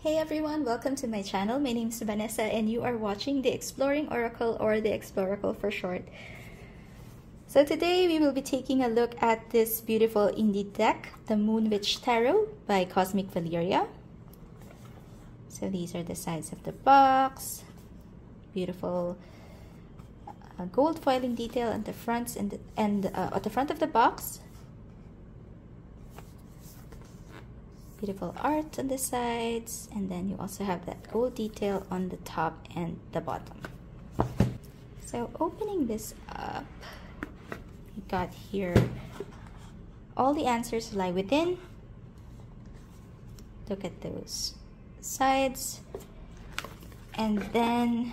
Hey everyone, welcome to my channel. My name is Vanessa and you are watching the Exploring Oracle, or the Exploracle for short. So today we will be taking a look at this beautiful indie deck, the Moon Witch Tarot by Cosmic Valeria. So these are the sides of the box. Beautiful gold foiling detail on the fronts and at the front of the box. Beautiful art on the sides, and then you also have that gold detail on the top and the bottom. So opening this up, you got here all the answers lie within. Look at those sides, and then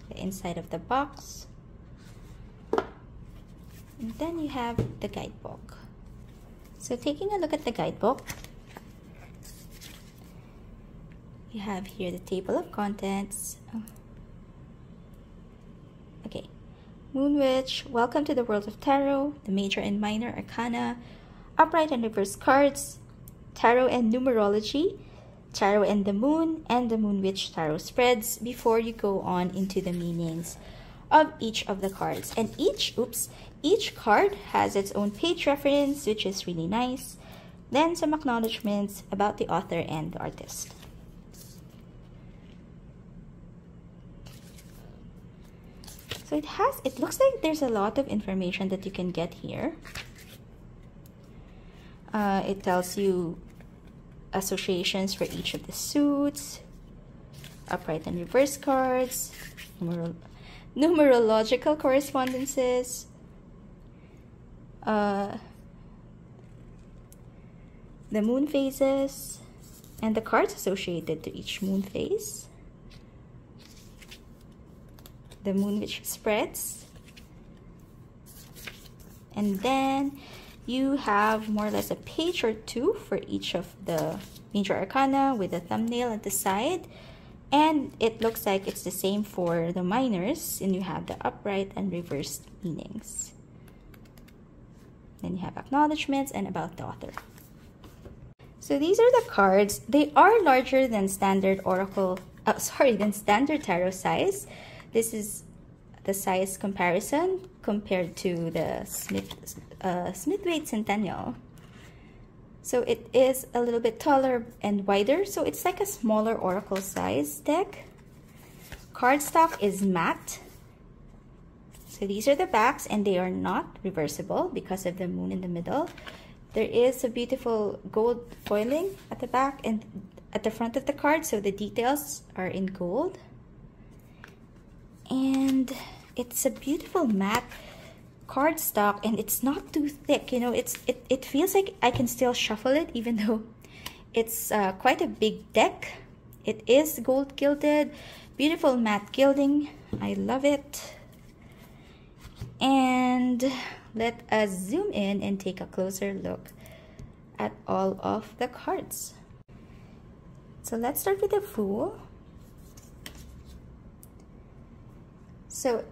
the inside of the box, and then you have the guidebook. So taking a look at the guidebook, you have here the table of contents. Okay. Moon Witch, welcome to the world of tarot, the major and minor arcana, upright and reverse cards, tarot and numerology, tarot and the moon Moon Witch tarot spreads before you go on into the meanings of each of the cards. And each card has its own page reference, which is really nice. Then some acknowledgements about the author and the artist. So it looks like there's a lot of information that you can get here. It tells you associations for each of the suits, upright and reverse cards, numerological correspondences, the moon phases, and the cards associated to each moon phase. The Moon Witch spreads, and then you have more or less a page or two for each of the major arcana with a thumbnail at the side, and it looks like it's the same for the minors, and you have the upright and reversed meanings. Then you have acknowledgements and about the author. So these are the cards. They are larger than standard oracle, than standard tarot size. This is the size comparison compared to the Smith-Waite Centennial. So it is a little bit taller and wider, so it's like a smaller oracle size deck. Cardstock is matte. So these are the backs, and they are not reversible because of the moon in the middle. There is a beautiful gold foiling at the back and at the front of the card, so the details are in gold. And it's a beautiful matte cardstock, and it's not too thick. You know, it feels like I can still shuffle it even though it's quite a big deck. It is gold gilded, beautiful matte gilding. I love it. And let us zoom in and take a closer look at all of the cards. So let's start with the Fool. So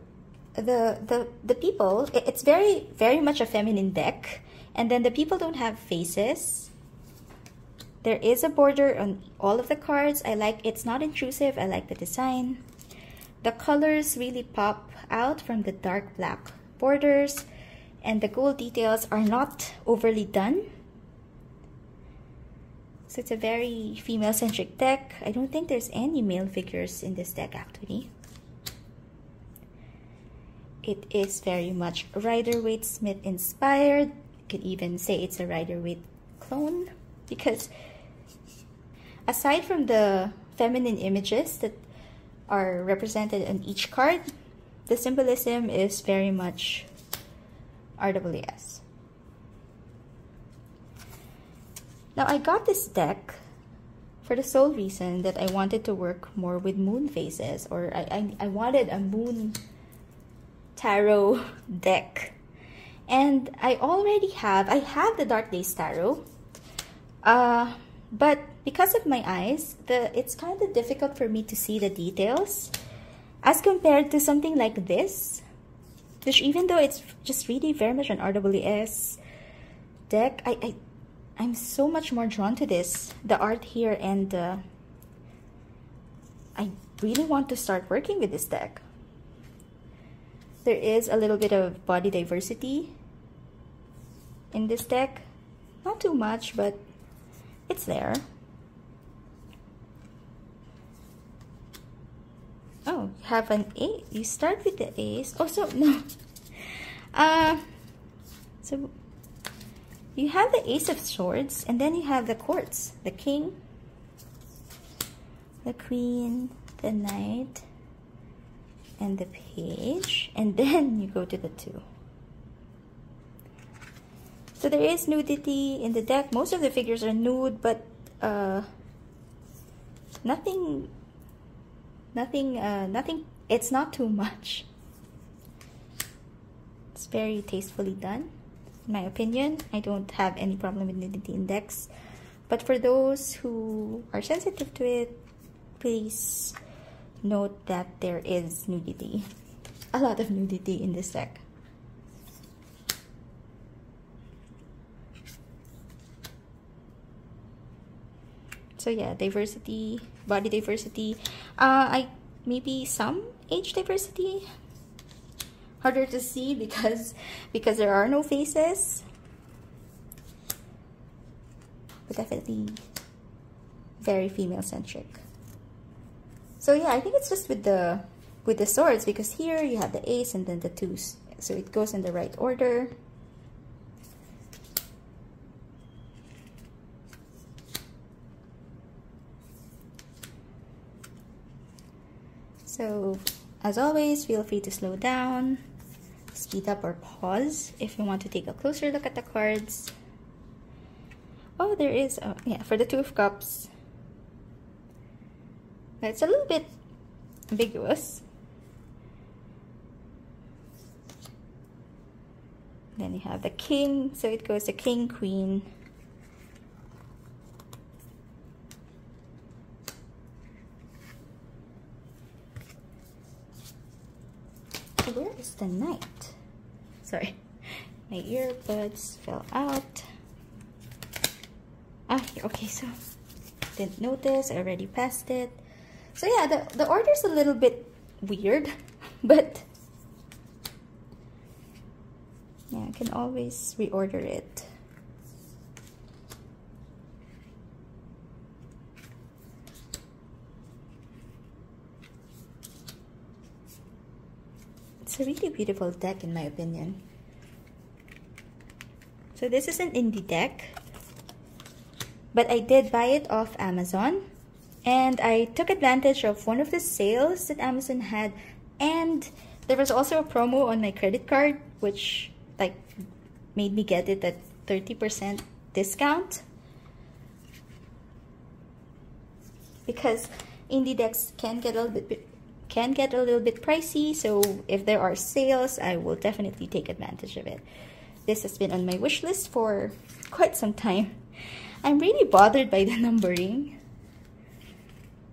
the people, it's very much a feminine deck, and then the people don't have faces. There is a border on all of the cards. I like it's not intrusive. I like the design. The colors really pop out from the dark black borders, and the gold details are not overly done. So it's a very female-centric deck. I don't think there's any male figures in this deck actually. It is very much Rider-Waite Smith inspired. You could even say it's a Rider-Waite clone, because aside from the feminine images that are represented in each card, the symbolism is very much RWS. Now I got this deck for the sole reason that I wanted to work more with moon phases, or I wanted a moon tarot deck, and I have the Dark Days tarot, but because of my eyes, it's kind of difficult for me to see the details as compared to something like this, which even though it's just really very much an RWS deck, I'm so much more drawn to this, the art here and the I really want to start working with this deck. There is a little bit of body diversity in this deck. Not too much, but it's there. Oh, you have an 8. You start with the ace. Oh, so no. So you have the Ace of Swords, and then you have the courts, the King, the Queen, the Knight, and the Page, and then you go to the 2. So there is nudity in the deck. Most of the figures are nude, but nothing. It's not too much. It's very tastefully done, in my opinion. I don't have any problem with nudity in decks, but for those who are sensitive to it, please note that there is nudity, a lot of nudity in this deck. So yeah, diversity, body diversity. Maybe some age diversity. Harder to see because there are no faces. But definitely very female centric. So yeah, I think it's just with the swords, because here you have the ace and then the 2s. So it goes in the right order. So, as always, feel free to slow down, speed up, or pause if you want to take a closer look at the cards. Oh, there is, yeah, for the 2 of Cups. It's a little bit ambiguous. Then you have the King, so it goes to King, Queen. Where is the Knight? Sorry, my earbuds fell out. Ah, okay, so didn't notice, I already passed it. So yeah, the order's a little bit weird, but yeah, I can always reorder it. It's a really beautiful deck in my opinion. So this is an indie deck, but I did buy it off Amazon, and I took advantage of one of the sales that Amazon had, and there was also a promo on my credit card which like made me get it at 30% discount, because indie decks can get a little bit pricey. So if there are sales, I will definitely take advantage of it. This has been on my wish list for quite some time. I'm really bothered by the numbering.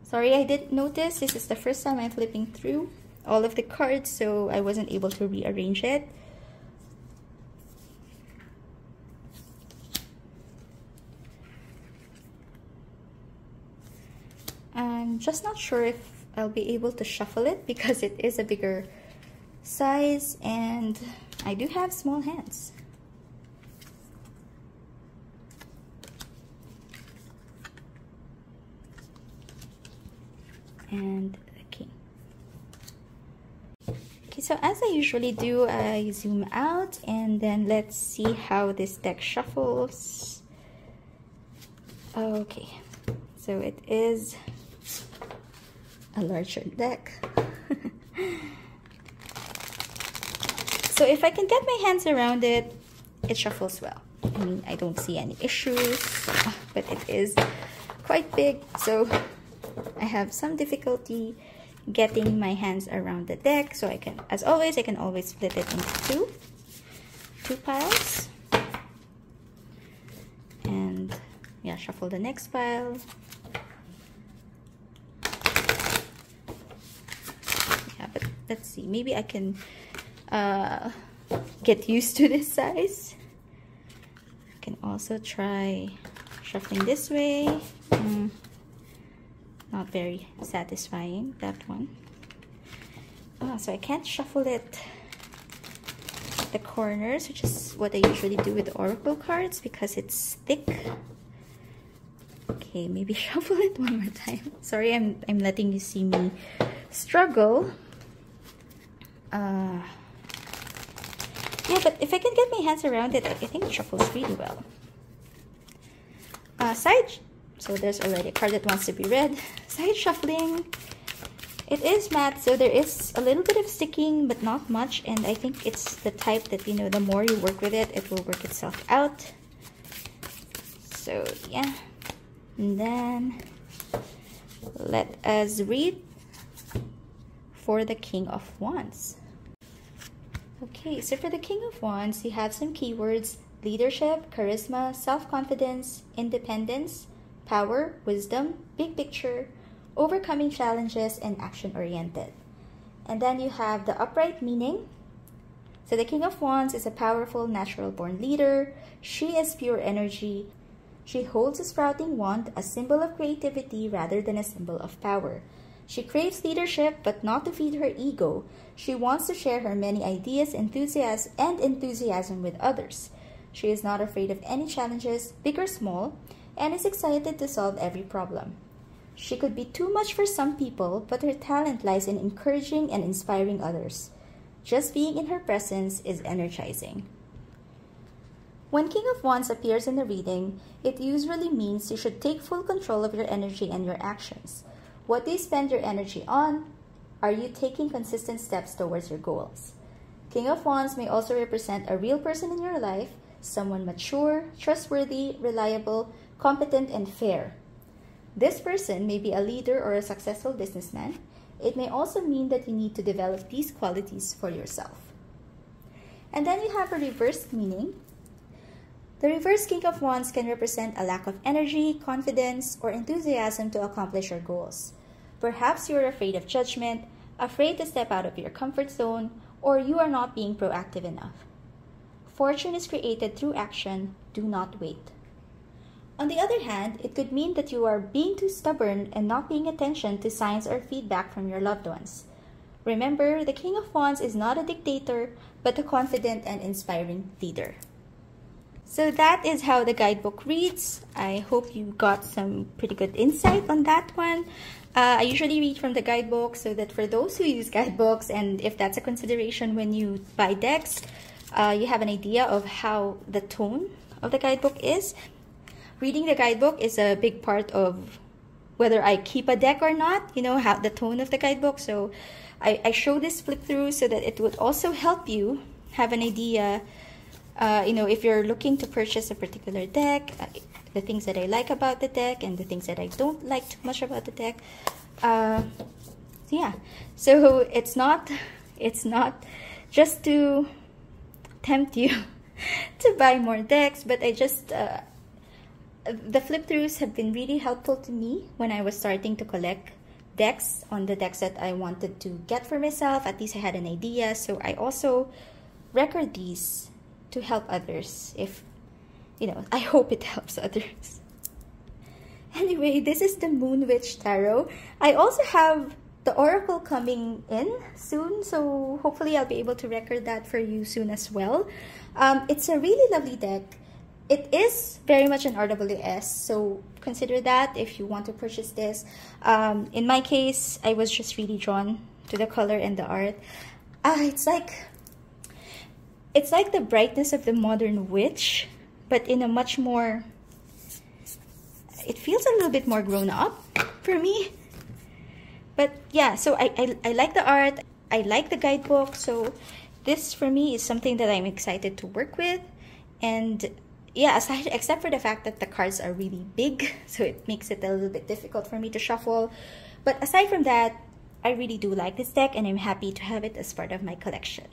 Sorry, I didn't notice. This is the first time I'm flipping through all of the cards, so I wasn't able to rearrange it. I'm just not sure if I'll be able to shuffle it because it is a bigger size and I do have small hands. And the King. Okay, so as I usually do, I zoom out and then let's see how this deck shuffles. Okay, so it is a larger deck. So if I can get my hands around it, it shuffles well. I mean, I don't see any issues, but it is quite big, so I have some difficulty getting my hands around the deck. So I can, as always, I can always split it into two piles. And yeah, shuffle the next pile. Yeah, but let's see, maybe I can get used to this size. I can also try shuffling this way. not very satisfying, that one. So I can't shuffle it at the corners, which is what I usually do with Oracle cards because it's thick. Okay, maybe shuffle it one more time. Sorry, I'm letting you see me struggle. Yeah, but if I can get my hands around it, I think it shuffles really well. So there's already a card that wants to be read. Side shuffling. It is matte, so there is a little bit of sticking, but not much. And I think it's the type that, you know, the more you work with it, it will work itself out. So yeah. And then let us read for the King of Wands. Okay, so for the King of Wands, you have some keywords: leadership, charisma, self-confidence, independence, power, wisdom, big picture, overcoming challenges, and action-oriented. And then you have the upright meaning. So the King of Wands is a powerful, natural-born leader. She is pure energy. She holds a sprouting wand, a symbol of creativity rather than a symbol of power. She craves leadership, but not to feed her ego. She wants to share her many ideas, enthusiasm with others. She is not afraid of any challenges, big or small, and is excited to solve every problem. She could be too much for some people, but her talent lies in encouraging and inspiring others. Just being in her presence is energizing. When King of Wands appears in the reading, it usually means you should take full control of your energy and your actions. What do you spend your energy on? Are you taking consistent steps towards your goals? King of Wands may also represent a real person in your life, someone mature, trustworthy, reliable, competent, and fair. This person may be a leader or a successful businessman. It may also mean that you need to develop these qualities for yourself. And then you have a reversed meaning. The reverse King of Wands can represent a lack of energy, confidence, or enthusiasm to accomplish your goals. Perhaps you are afraid of judgment, afraid to step out of your comfort zone, or you are not being proactive enough. Fortune is created through action. Do not wait. On the other hand, it could mean that you are being too stubborn and not paying attention to signs or feedback from your loved ones. Remember, the King of Wands is not a dictator, but a confident and inspiring leader. So that is how the guidebook reads. I hope you got some pretty good insight on that one. I usually read from the guidebook so that for those who use guidebooks, and if that's a consideration when you buy decks, you have an idea of how the tone of the guidebook is. Reading the guidebook is a big part of whether I keep a deck or not, you know, how the tone of the guidebook. So I show this flip through so that it would also help you have an idea, you know, if you're looking to purchase a particular deck, the things that I like about the deck and the things that I don't like too much about the deck. Yeah, so it's not just to tempt you to buy more decks, but I just the flip throughs have been really helpful to me when I was starting to collect decks on the decks that I wanted to get for myself. At least I had an idea, so I also record these to help others. If you know, I hope it helps others. Anyway, this is the Moon Witch Tarot. I also have the Oracle coming in soon, so hopefully I'll be able to record that for you soon as well. It's a really lovely deck. It is very much an RWS, so consider that if you want to purchase this. In my case, I was just really drawn to the color and the art. It's like the brightness of the modern witch, but in a much more, it feels a little bit more grown up for me. But yeah, so I like the art, I like the guidebook, so this for me is something that I'm excited to work with. And yeah, except for the fact that the cards are really big, so it makes it a little bit difficult for me to shuffle. But aside from that, I really do like this deck and I'm happy to have it as part of my collection.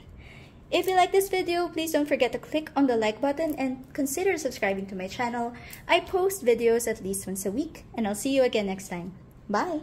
If you like this video, please don't forget to click on the like button and consider subscribing to my channel. I post videos at least once a week, and I'll see you again next time. Bye!